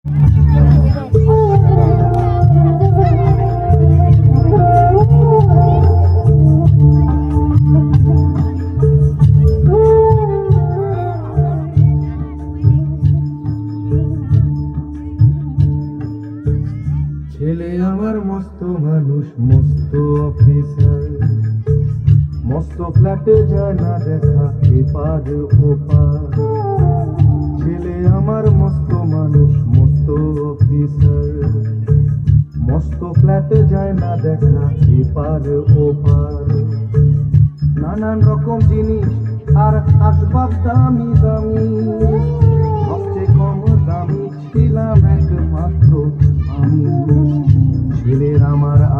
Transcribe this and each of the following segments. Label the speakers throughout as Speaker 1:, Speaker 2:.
Speaker 1: ছেলে আমার মস্ত মানুষ, মস্ত অফিসার, মস্ত ফ্ল্যাটে যায় না দেখা এপার ওপার। ছেলে আমার মস্ত মানুষ, মস্ত অফিসার, মস্ত ফ্ল্যাটে যায় না দেখা এপার ওপার। নানান রকম জিনিস আর আসবাব দামি দামি, সবচেয়ে কম দামি ছিলাম একমাত্র আমি। ছেলের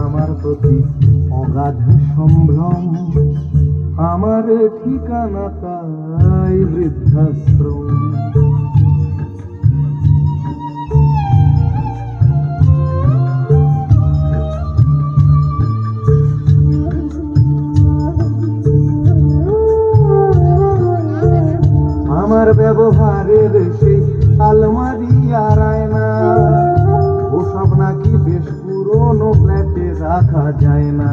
Speaker 1: আমার প্রতি অগাধ সম্ভ্রম, আমার ঠিকানা তাই বৃদ্ধাশ্রম। আমার ব্যবহারের সেই আলমারি আর আয়না, ওসব নাকি বেশ পুরনো ফ্ল্যাটে রাখা যায় না।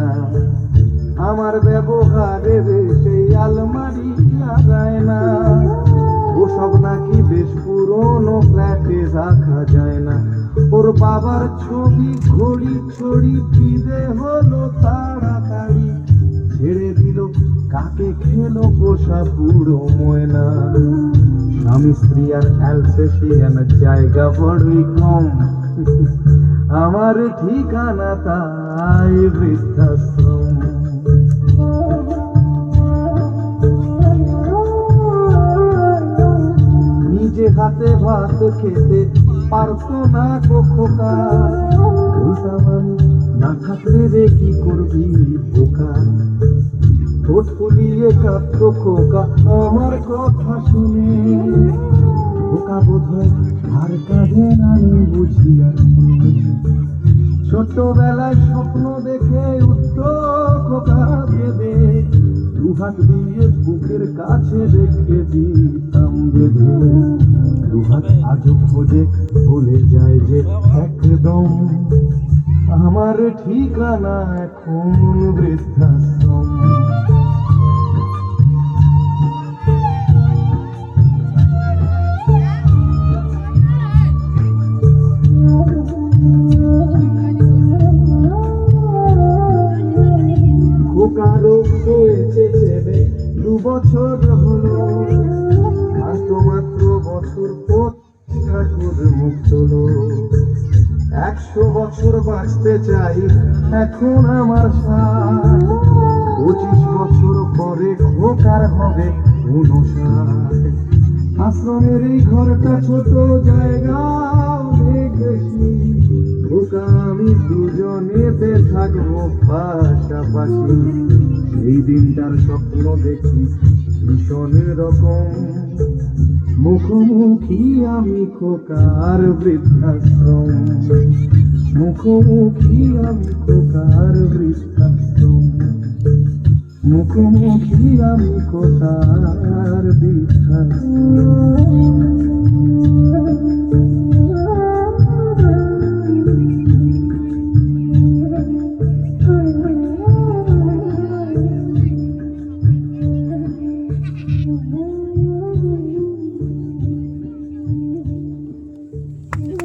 Speaker 1: আমার ব্যবহারের সেই আলমারি আর আয়না, ওসব নাকি বেশ পুরনো ফ্ল্যাটে রাখা যায় না। ওর বাবার ছবি ঘড়ি ছড়ি ফিরে হলো তাড়াতাড়ি, ছেড়ে দিল কাকে খেলো পোষা পুরো ময়না। স্বামী স্ত্রী আর অ্যালসেশিয়ান জায়গা বড়ই কম, আমার ঠিকানা তাই বৃদ্ধাশ্রম। নিজে হাতে ভাত খেতে পারতো না খোকা, বলতাম আমি না থাকলে রে কি করবি বোকা। ঠোঁট ফুলিয়ে কাঁদতো খোকা আমার কথা শুনে, খোকা বোধহয় আর কাঁদে না আমি বুঝি আর। ছোটবেলায় স্বপ্ন দেখে উঠত খোকা কেঁদে, দুহাত দিয়ে বুকের কাছে রেখে দিতাম বেঁধে। দুহাত আজও খোঁজে ভুলে যায় যে একদম, আমার ঠিকানা এখন বৃদ্ধাশ্রম। খোকারও হয়েছে ছেলে 2 বছর হলো, মাত্র বছর পর ঠাকুর মুখ তোলো। 100 বছর বাঁচতে চাই এখন আমার 60, 25 বছর পরে খোকার হবে 59। আশ্রমের এই ঘরটা ছোট, জায়গা অনেক বেশি, খোকা আমি দুজনেতে থাকবো পাশাপাশি। সেই দিনটার স্বপ্ন দেখি ভীষণ রকম, মুখোমুখি আমি খোকার বৃদ্ধাশ্রম। মুখোমুখি আমি খোকার বৃদ্ধাশ্রম, মুখোমুখি আমি খোকার বৃদ্ধাশ্রম।